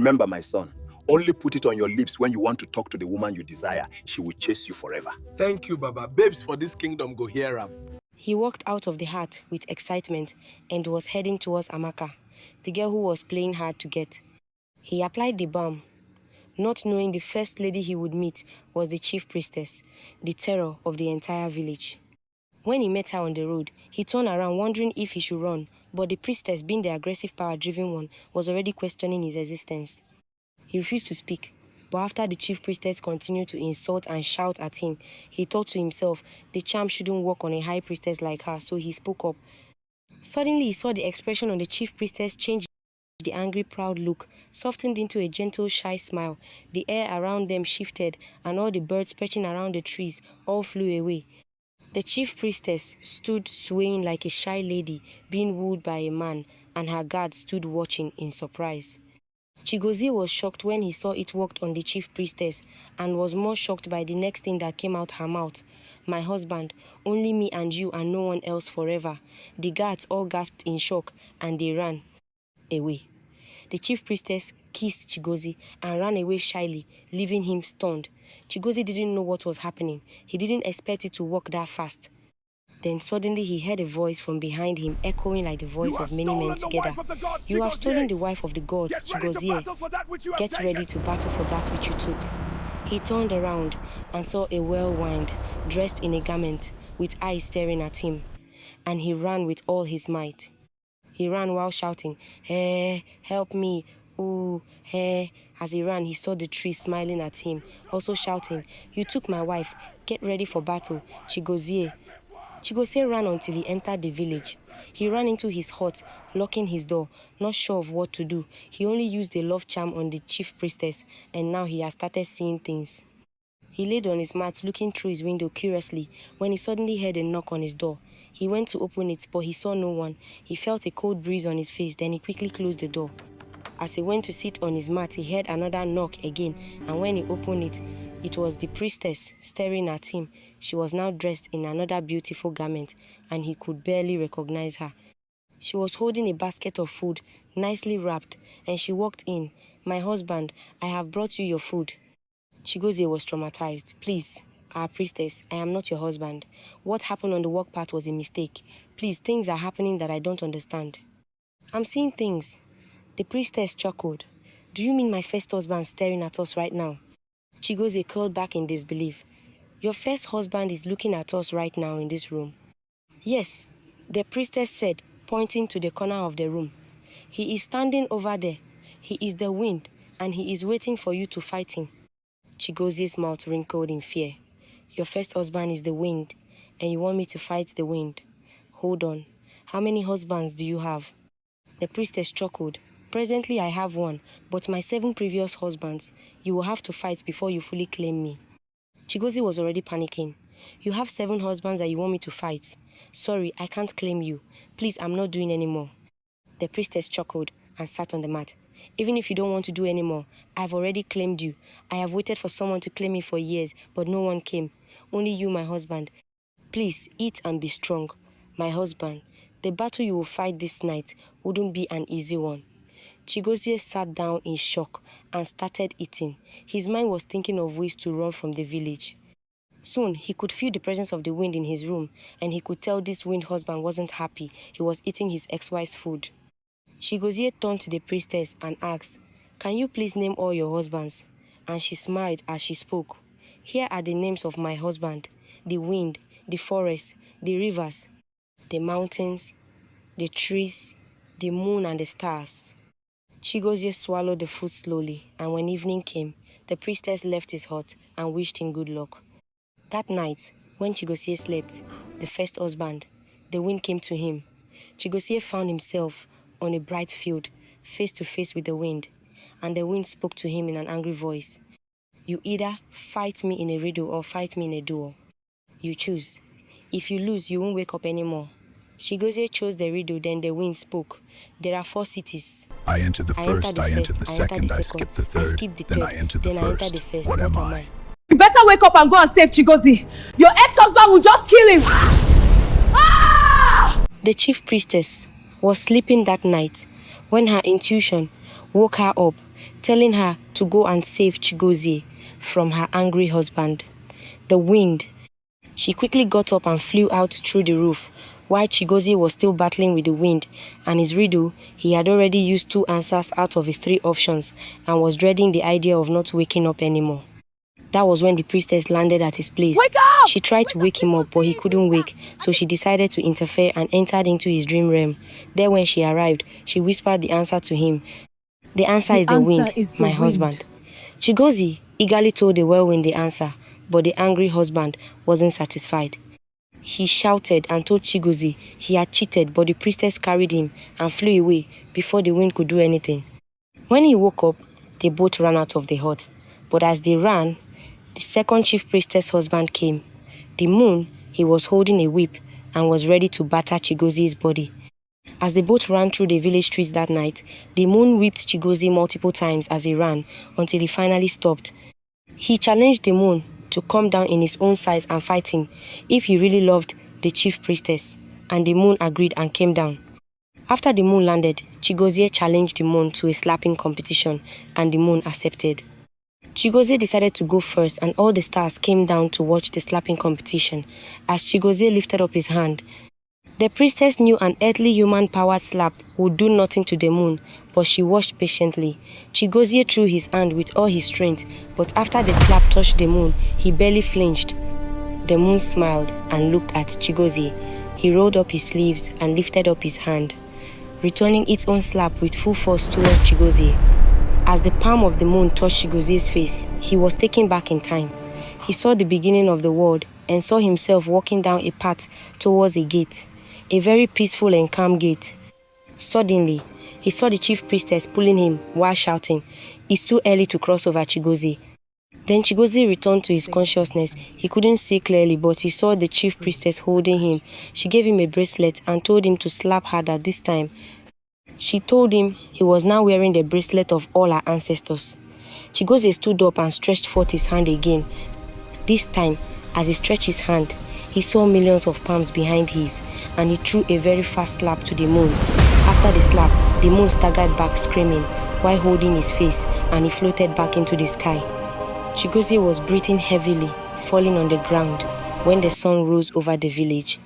Remember, my son, only put it on your lips when you want to talk to the woman you desire. She will chase you forever. Thank you, Baba. Babes for this kingdom go hear him. He walked out of the hut with excitement and was heading towards Amaka, the girl who was playing hard to get. He applied the balm, not knowing the first lady he would meet was the Chief Priestess, the terror of the entire village. When he met her on the road, he turned around wondering if he should run, but the priestess, being the aggressive, power-driven one, was already questioning his existence. He refused to speak, but after the Chief Priestess continued to insult and shout at him, he thought to himself the charm shouldn't work on a high priestess like her, so he spoke up. Suddenly, he saw the expression on the Chief Priestess change. The angry, proud look softened into a gentle, shy smile. The air around them shifted, and all the birds perching around the trees all flew away. The Chief Priestess stood swaying like a shy lady being wooed by a man, and her guards stood watching in surprise. Chigozie was shocked when he saw it worked on the Chief Priestess, and was more shocked by the next thing that came out her mouth. "My husband, only me and you and no one else forever." The guards all gasped in shock, and they ran away. The Chief Priestess kissed Chigozie and ran away shyly, leaving him stunned. Chigozie didn't know what was happening. He didn't expect it to work that fast. Then suddenly he heard a voice from behind him, echoing like the voice of many men together. "You have stolen the wife of the gods, Chigozie. Get ready to battle for that which you took." He turned around and saw a whirlwind, dressed in a garment, with eyes staring at him, and he ran with all his might. He ran while shouting, "Hey, help me, ooh, hey." As he ran, he saw the tree smiling at him, also shouting, "You took my wife. Get ready for battle, Chigozie." Chigozie ran until he entered the village. He ran into his hut, locking his door, not sure of what to do. He only used a love charm on the Chief Priestess, and now he has started seeing things. He laid on his mat, looking through his window curiously, when he suddenly heard a knock on his door. He went to open it, but he saw no one. He felt a cold breeze on his face, then he quickly closed the door. As he went to sit on his mat, he heard another knock again, and when he opened it, it was the priestess staring at him. She was now dressed in another beautiful garment, and he could barely recognize her. She was holding a basket of food, nicely wrapped, and she walked in. "My husband, I have brought you your food." Chigozie was traumatized. "Please, our priestess, I am not your husband. What happened on the work path was a mistake. Please, things are happening that I don't understand." "I'm seeing things." The priestess chuckled. "Do you mean my first husband staring at us right now?" Chigozie curled back in disbelief. "Your first husband is looking at us right now in this room." "Yes," the priestess said, pointing to the corner of the room. "He is standing over there. He is the wind, and he is waiting for you to fight him." Chigozie's mouth wrinkled in fear. "Your first husband is the wind, and you want me to fight the wind? Hold on. How many husbands do you have?" The priestess chuckled. "Presently I have one, but my 7 previous husbands, you will have to fight before you fully claim me." Chigozie was already panicking. "You have 7 husbands that you want me to fight? Sorry, I can't claim you. Please, I'm not doing anymore." The priestess chuckled and sat on the mat. "Even if you don't want to do anymore, I've already claimed you. I have waited for someone to claim me for years, but no one came. Only you, my husband. Please, eat and be strong. My husband, the battle you will fight this night wouldn't be an easy one." Chigozie sat down in shock and started eating. His mind was thinking of ways to run from the village. Soon, he could feel the presence of the wind in his room, and he could tell this wind husband wasn't happy. He was eating his ex-wife's food. Chigozie turned to the priestess and asked, "Can you please name all your husbands?" And she smiled as she spoke. "Here are the names of my husband: the wind, the forest, the rivers, the mountains, the trees, the moon, and the stars." Chigozie swallowed the food slowly, and when evening came, the priestess left his hut and wished him good luck. That night, when Chigozie slept, the first husband, the wind came to him. Chigozie found himself on a bright field, face to face with the wind, and the wind spoke to him in an angry voice. "You either fight me in a riddle or fight me in a duel. You choose. If you lose, you won't wake up anymore." Chigozie chose the riddle, then the wind spoke. "There are 4 cities. I entered the first, I entered the second, I skipped the third, then I entered the first. What am I? You better wake up and go and save Chigozie. Your ex-husband will just kill him." Ah! The Chief Priestess was sleeping that night when her intuition woke her up. telling her to go and save Chigozie from her angry husband. The wind. She quickly got up and flew out through the roof. While Chigozie was still battling with the wind and his riddle, he had already used 2 answers out of his 3 options and was dreading the idea of not waking up anymore. That was when the priestess landed at his place. Wake up! She tried to wake him up, but he couldn't wake, so she decided to interfere and entered into his dream realm. There, when she arrived, she whispered the answer to him. The answer is the wind, my husband. Chigozie eagerly told the whirlwind the answer, but the angry husband wasn't satisfied. He shouted and told Chigozie he had cheated, but the priestess carried him and flew away before the wind could do anything. When he woke up, they both ran out of the hut. But as they ran, the second chief priestess husband came. The moon, he was holding a whip and was ready to batter Chigozie's body. As they both ran through the village streets that night, the moon whipped Chigozie multiple times as he ran until he finally stopped. He challenged the moon to come down in his own size and fight him if he really loved the chief priestess, and the moon agreed and came down. After the moon landed, Chigozie challenged the moon to a slapping competition, and the moon accepted. Chigozie decided to go first, and all the stars came down to watch the slapping competition. As Chigozie lifted up his hand, the priestess knew an earthly human-powered slap would do nothing to the moon, but she watched patiently. Chigozie threw his hand with all his strength, but after the slap touched the moon, he barely flinched. The moon smiled and looked at Chigozie. He rolled up his sleeves and lifted up his hand, returning its own slap with full force towards Chigozie. As the palm of the moon touched Chigozie's face, he was taken back in time. He saw the beginning of the world and saw himself walking down a path towards a gate, a very peaceful and calm gate. Suddenly, he saw the chief priestess pulling him while shouting, "It's too early to cross over, Chigozie." Then Chigozie returned to his consciousness. He couldn't see clearly, but he saw the chief priestess holding him. She gave him a bracelet and told him to slap harder this time. She told him he was now wearing the bracelet of all her ancestors. Chigozie stood up and stretched forth his hand again. This time, as he stretched his hand, he saw millions of palms behind his, and he threw a very fast slap to the moon. After the slap, the moon staggered back screaming while holding his face, and he floated back into the sky. Chigozie was breathing heavily, falling on the ground when the sun rose over the village.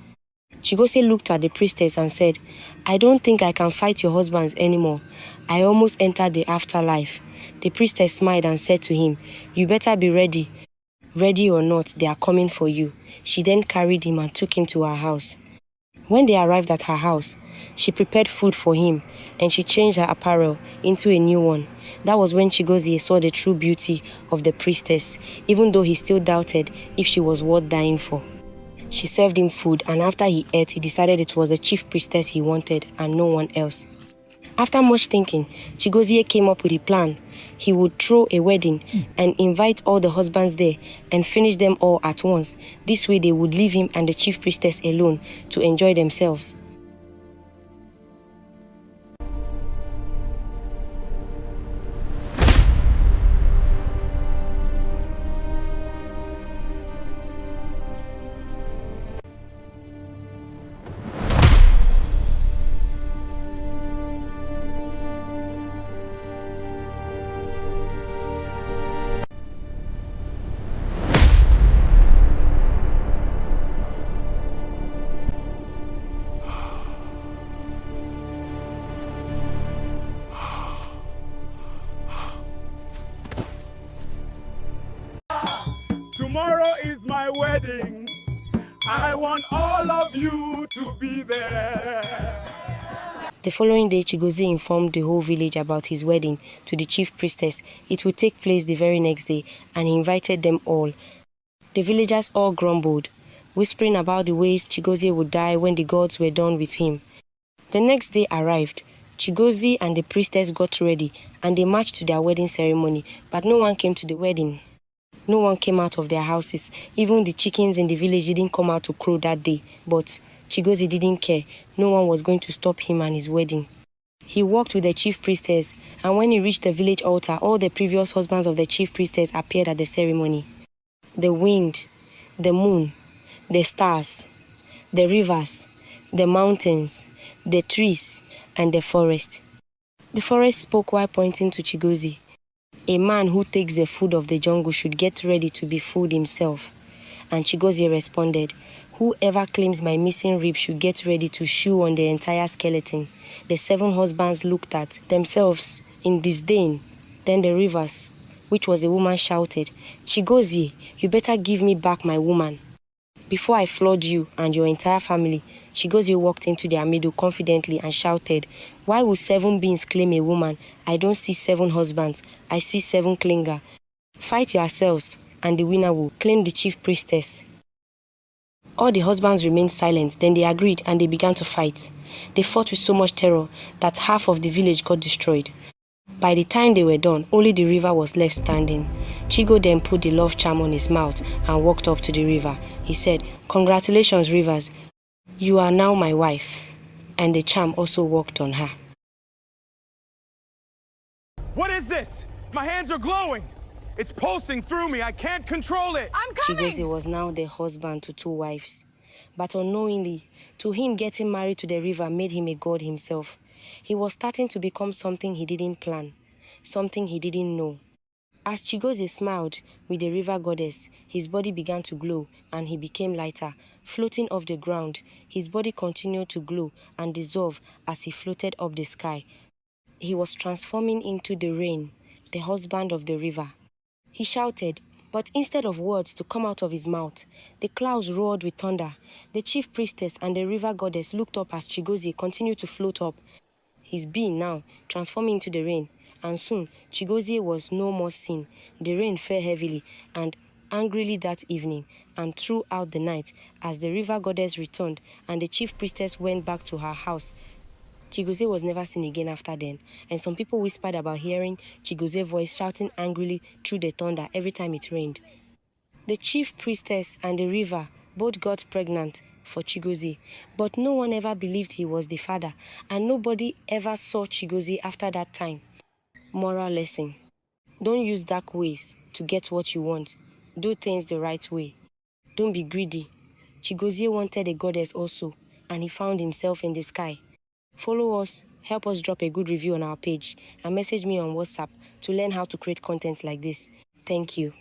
Chigozie looked at the priestess and said, "I don't think I can fight your husbands anymore. I almost entered the afterlife." The priestess smiled and said to him, "You better be ready. Ready or not, they are coming for you." She then carried him and took him to her house. When they arrived at her house, she prepared food for him and she changed her apparel into a new one. That was when Chigozie saw the true beauty of the priestess, even though he still doubted if she was worth dying for. She served him food, and after he ate, he decided it was the chief priestess he wanted and no one else. After much thinking, Chigozie came up with a plan. He would throw a wedding and invite all the husbands there and finish them all at once. This way they would leave him and the chief priestess alone to enjoy themselves. Tomorrow is my wedding. I want all of you to be there. The following day, Chigozie informed the whole village about his wedding to the chief priestess. It would take place the very next day, and he invited them all. The villagers all grumbled, whispering about the ways Chigozie would die when the gods were done with him. The next day arrived. Chigozie and the priestess got ready, and they marched to their wedding ceremony, but no one came to the wedding. No one came out of their houses. Even the chickens in the village didn't come out to crow that day. But Chigozie didn't care. No one was going to stop him and his wedding. He walked with the chief priestess, and when he reached the village altar, all the previous husbands of the chief priestess appeared at the ceremony. The wind, the moon, the stars, the rivers, the mountains, the trees, and the forest. The forest spoke while pointing to Chigozie. A man who takes the food of the jungle should get ready to be food himself. And Chigozie responded, whoever claims my missing rib should get ready to chew on the entire skeleton. The 7 husbands looked at themselves in disdain. Then the rivers, which was a woman, shouted, Chigozie, you better give me back my woman. Before I flood you and your entire family, Chigozie walked into their middle confidently and shouted, why would 7 beings claim a woman? I don't see 7 husbands. I see 7 clinger. Fight yourselves, and the winner will claim the chief priestess. All the husbands remained silent, then they agreed and they began to fight. They fought with so much terror that half of the village got destroyed. By the time they were done, only the river was left standing. Chigo then put the love charm on his mouth and walked up to the river. He said, congratulations, rivers. You are now my wife. And the charm also walked on her. What is this? My hands are glowing. It's pulsing through me. I can't control it. I'm coming! Chigozie was now the husband to 2 wives. But unknowingly, to him getting married to the river made him a god himself. He was starting to become something he didn't plan, something he didn't know. As Chigozie smiled with the river goddess, his body began to glow and he became lighter, floating off the ground. His body continued to glow and dissolve as he floated up the sky. He was transforming into the rain, the husband of the river. He shouted, but instead of words to come out of his mouth, the clouds roared with thunder. The chief priestess and the river goddess looked up as Chigozie continued to float up, his being now transforming into the rain. And soon, Chigozie was no more seen. The rain fell heavily and angrily that evening and throughout the night as the river goddess returned and the chief priestess went back to her house. Chigozie was never seen again after then, and some people whispered about hearing Chigozie's voice shouting angrily through the thunder every time it rained. The chief priestess and the river both got pregnant for Chigozie, but no one ever believed he was the father, and nobody ever saw Chigozie after that time. Moral lesson: don't use dark ways to get what you want. Do things the right way. Don't be greedy. Chigozie wanted a goddess also, and he found himself in the sky. Follow us, help us drop a good review on our page, and message me on WhatsApp to learn how to create content like this. Thank you.